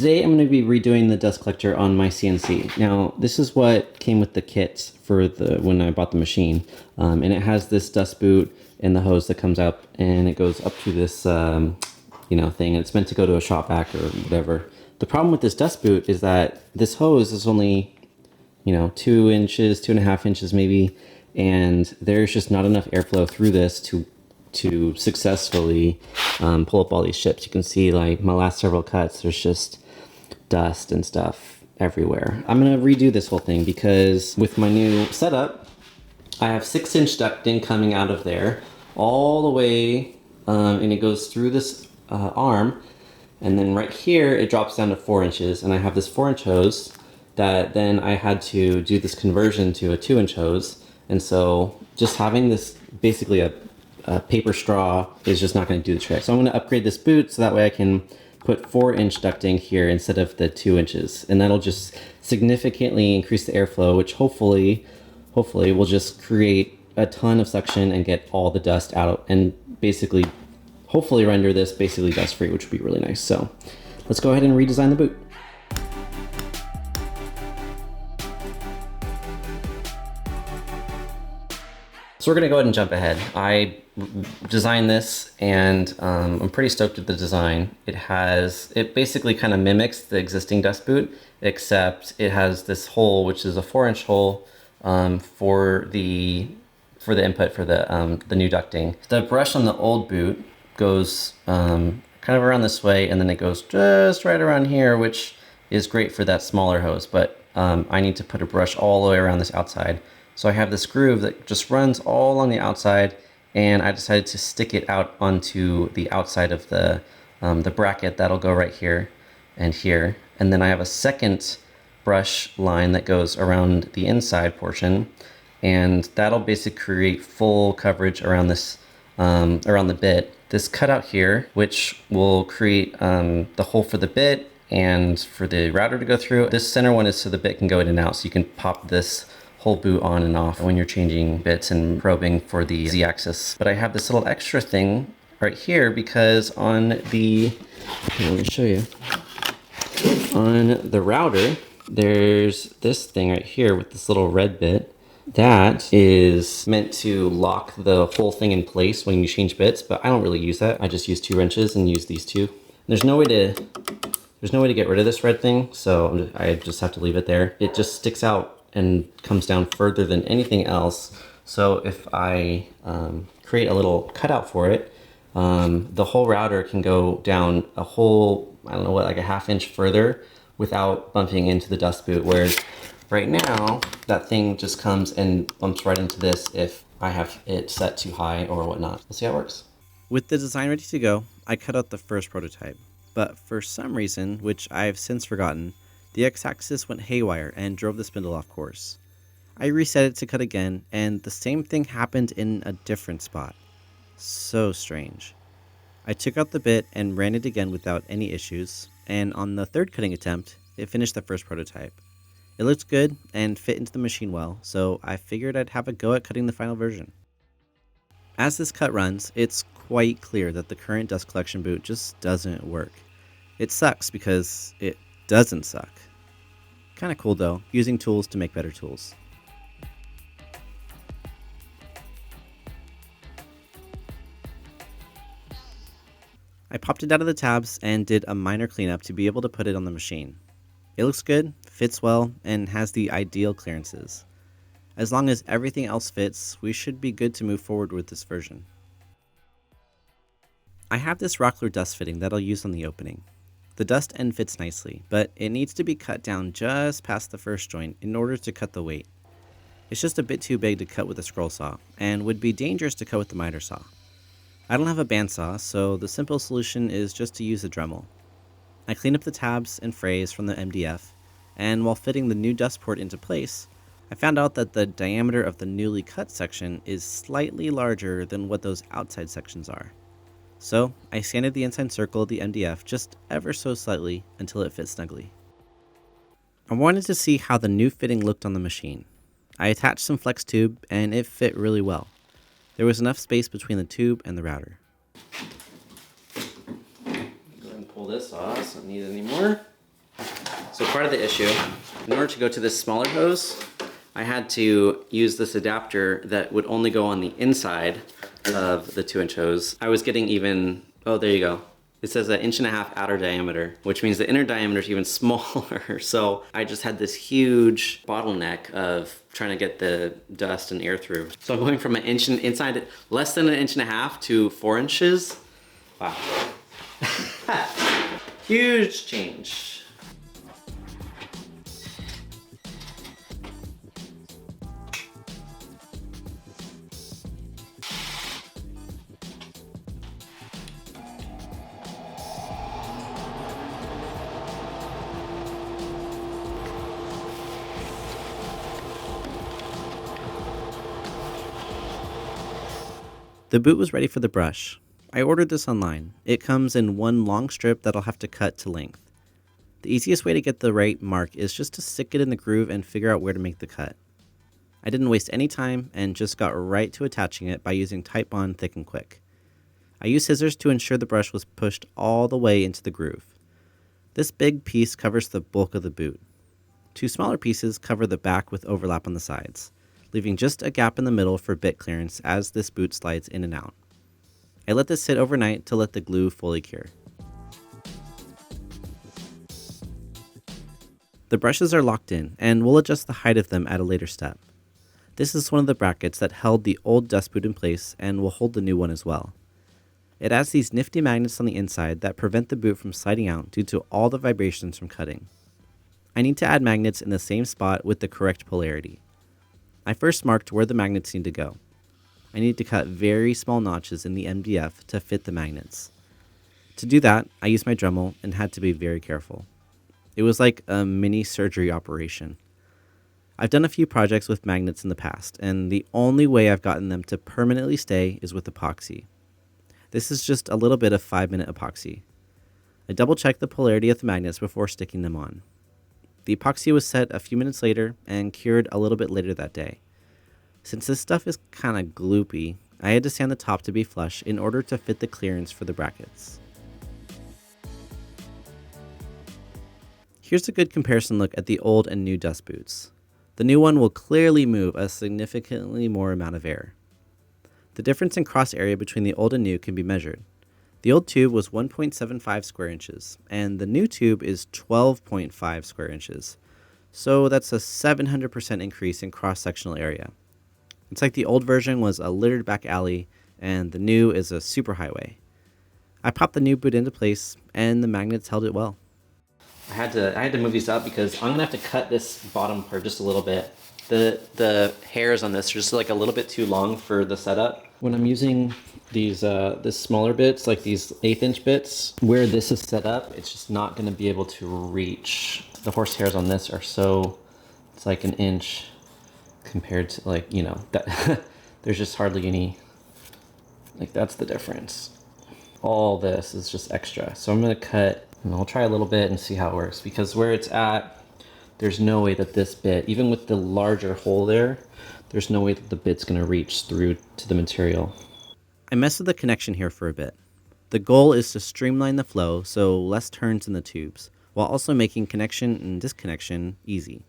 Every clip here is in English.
Today I'm going to be redoing the dust collector on my CNC. Now this is what came with the kits for when I bought the machine, and it has this dust boot and the hose that comes up, and it goes up to this thing, and it's meant to go to a shop vac or whatever. The problem with this dust boot is that this hose is only 2 inches, 2.5 inches maybe, and there's just not enough airflow through this to successfully pull up all these ships. You can see like my last several cuts, there's just dust and stuff everywhere. I'm gonna redo this whole thing because with my new setup, I have 6-inch ducting coming out of there all the way, and it goes through this arm, and then right here it drops down to 4 inches, and I have this 4-inch hose that then I had to do this conversion to a 2-inch hose. And so just having this basically a paper straw is just not going to do the trick. So I'm going to upgrade this boot so that way I can put 4-inch ducting here instead of the 2 inches. And that'll just significantly increase the airflow, which hopefully will just create a ton of suction and get all the dust out and basically hopefully render this basically dust free, which would be really nice. So let's go ahead and redesign the boot. So we're gonna go ahead and jump ahead. I designed this and I'm pretty stoked with the design. It basically kind of mimics the existing dust boot, except it has this hole, which is a 4-inch hole for the input for the new ducting. The brush on the old boot goes kind of around this way, and then it goes just right around here, which is great for that smaller hose, but I need to put a brush all the way around this outside. So I have this groove that just runs all on the outside, and I decided to stick it out onto the outside of the bracket. That'll go right here and here. And then I have a second brush line that goes around the inside portion, and that'll basically create full coverage around this, around the bit. This cutout here, which will create the hole for the bit and for the router to go through. This center one is so the bit can go in and out, so you can pop this whole boot on and off when you're changing bits and probing for the Z-axis. But I have this little extra thing right here because on the, let me show you. On the router, there's this thing right here with this little red bit that is meant to lock the whole thing in place when you change bits, but I don't really use that. I just use 2 wrenches and use these two. There's no way to get rid of this red thing, so I just have to leave it there. It just sticks out and comes down further than anything else. So if I create a little cutout for it, the whole router can go down a whole, I don't know what, like a 1/2 inch further without bumping into the dust boot. Whereas right now, that thing just comes and bumps right into this if I have it set too high or whatnot. We'll see how it works. With the design ready to go, I cut out the first prototype. But for some reason, which I've since forgotten, the x-axis went haywire and drove the spindle off course. I reset it to cut again, and the same thing happened in a different spot. So strange. I took out the bit and ran it again without any issues, and on the third cutting attempt, it finished the first prototype. It looked good and fit into the machine well, so I figured I'd have a go at cutting the final version. As this cut runs, it's quite clear that the current dust collection boot just doesn't work. It sucks because it doesn't suck. Kinda cool though, using tools to make better tools. I popped it out of the tabs and did a minor cleanup to be able to put it on the machine. It looks good, fits well, and has the ideal clearances. As long as everything else fits, we should be good to move forward with this version. I have this Rockler dust fitting that I'll use on the opening. The dust end fits nicely, but it needs to be cut down just past the first joint in order to cut the weight. It's just a bit too big to cut with a scroll saw, and would be dangerous to cut with the miter saw. I don't have a bandsaw, so the simple solution is just to use a Dremel. I clean up the tabs and frays from the MDF, and while fitting the new dust port into place, I found out that the diameter of the newly cut section is slightly larger than what those outside sections are. So I sanded the inside circle of the MDF just ever so slightly until it fit snugly. I wanted to see how the new fitting looked on the machine. I attached some flex tube and it fit really well. There was enough space between the tube and the router. Go ahead and pull this off, so I don't need it anymore. So part of the issue, in order to go to this smaller hose, I had to use this adapter that would only go on the inside of the 2-inch hose. I was getting even, oh, there you go. It says an 1.5 inch outer diameter, which means the inner diameter is even smaller. So I just had this huge bottleneck of trying to get the dust and air through. So I'm going from an inch inside, less than 1.5 inches to 4 inches. Wow. Huge change. The boot was ready for the brush. I ordered this online. It comes in one long strip that I'll have to cut to length. The easiest way to get the right mark is just to stick it in the groove and figure out where to make the cut. I didn't waste any time and just got right to attaching it by using Titebond Thick and Quick. I used scissors to ensure the brush was pushed all the way into the groove. This big piece covers the bulk of the boot. 2 smaller pieces cover the back with overlap on the sides, leaving just a gap in the middle for bit clearance as this boot slides in and out. I let this sit overnight to let the glue fully cure. The brushes are locked in, and we'll adjust the height of them at a later step. This is one of the brackets that held the old dust boot in place and will hold the new one as well. It has these nifty magnets on the inside that prevent the boot from sliding out due to all the vibrations from cutting. I need to add magnets in the same spot with the correct polarity. I first marked where the magnets need to go. I need to cut very small notches in the MDF to fit the magnets. To do that, I used my Dremel and had to be very careful. It was like a mini surgery operation. I've done a few projects with magnets in the past, and the only way I've gotten them to permanently stay is with epoxy. This is just a little bit of 5-minute epoxy. I double-checked the polarity of the magnets before sticking them on. The epoxy was set a few minutes later and cured a little bit later that day. Since this stuff is kind of gloopy, I had to sand the top to be flush in order to fit the clearance for the brackets. Here's a good comparison look at the old and new dust boots. The new one will clearly move a significantly more amount of air. The difference in cross area between the old and new can be measured. The old tube was 1.75 square inches, and the new tube is 12.5 square inches. So that's a 700% increase in cross-sectional area. It's like the old version was a littered back alley, and the new is a superhighway. I popped the new boot into place, and the magnets held it well. I had to move these up because I'm gonna have to cut this bottom part just a little bit. The hairs on this are just like a little bit too long for the setup. When I'm using these this smaller bits, like these 1/8 inch bits, where this is set up, it's just not gonna be able to reach. The horsehairs on this are so, it's like 1 inch compared to, like, you know, that there's just hardly any, like, that's the difference. All this is just extra. So I'm gonna cut, and I'll try a little bit and see how it works, because where it's at, there's no way that this bit, even with the larger hole there, there's no way that the bit's gonna reach through to the material. I messed with the connection here for a bit. The goal is to streamline the flow so less turns in the tubes, while also making connection and disconnection easy.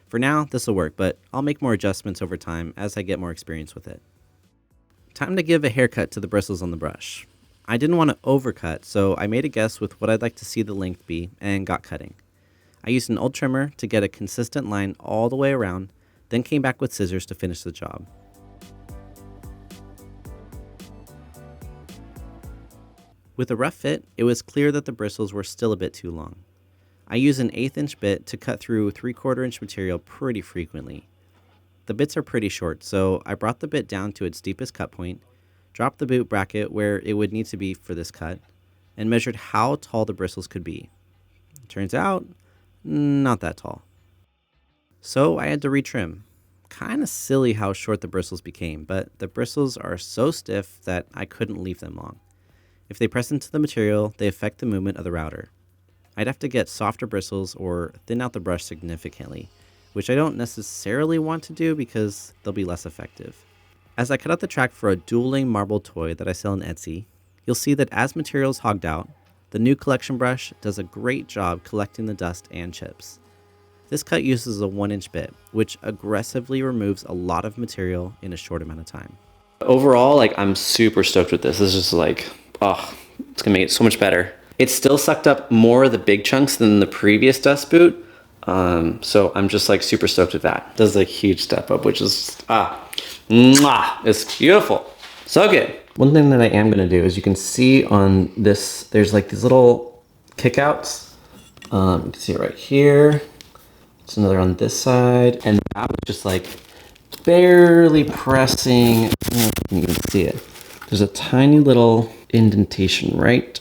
For now, this will work, but I'll make more adjustments over time as I get more experience with it. Time to give a haircut to the bristles on the brush. I didn't want to overcut, so I made a guess with what I'd like to see the length be and got cutting. I used an old trimmer to get a consistent line all the way around, then came back with scissors to finish the job. With a rough fit, it was clear that the bristles were still a bit too long. I use an 1/8 inch bit to cut through 3/4 inch material pretty frequently. The bits are pretty short, so I brought the bit down to its deepest cut point, dropped the boot bracket where it would need to be for this cut, and measured how tall the bristles could be. Turns out, not that tall. So I had to retrim. Kinda silly how short the bristles became, but the bristles are so stiff that I couldn't leave them long. If they press into the material, they affect the movement of the router. I'd have to get softer bristles or thin out the brush significantly, which I don't necessarily want to do because they'll be less effective. As I cut out the track for a dueling marble toy that I sell on Etsy, you'll see that as material is hogged out, The new collection brush does a great job collecting the dust and chips. This cut uses a 1-inch bit, which aggressively removes a lot of material in a short amount of time. Overall, like, I'm super stoked with this. This is just like, oh, it's gonna make it so much better. It still sucked up more of the big chunks than the previous dust boot. So I'm just like super stoked with that. It does a huge step up, which is, it's beautiful. So good. One thing that I am gonna do is you can see on this, there's like these little kickouts. You can see it right here. It's another on this side. And that was just like barely pressing. You can see it. There's a tiny little indentation right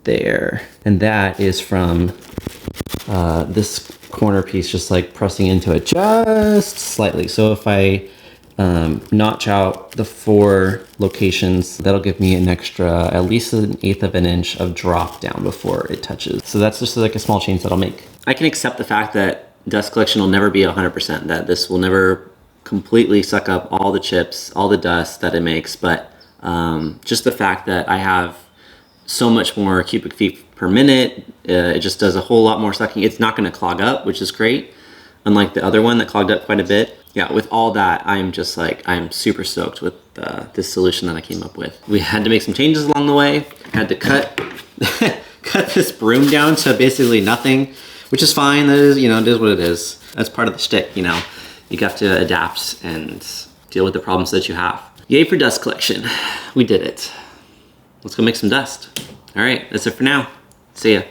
there. And that is from this corner piece just like pressing into it just slightly. So if I notch out the 4 locations, that'll give me an extra at least 1/8 of an inch of drop down before it touches. So that's just like a small change that I'll make. I can accept the fact that dust collection will never be 100%, that this will never completely suck up all the chips, all the dust that it makes, but just the fact that I have so much more cubic feet per minute, it just does a whole lot more sucking. It's not going to clog up, which is great, unlike the other one that clogged up quite a bit. Yeah, with all that, I'm just like, I'm super stoked with this solution that I came up with. We had to make some changes along the way. Had to cut this broom down to basically nothing, which is fine. That is, it is what it is. That's part of the shtick, You have to adapt and deal with the problems that you have. Yay for dust collection. We did it. Let's go make some dust. All right, that's it for now. See ya.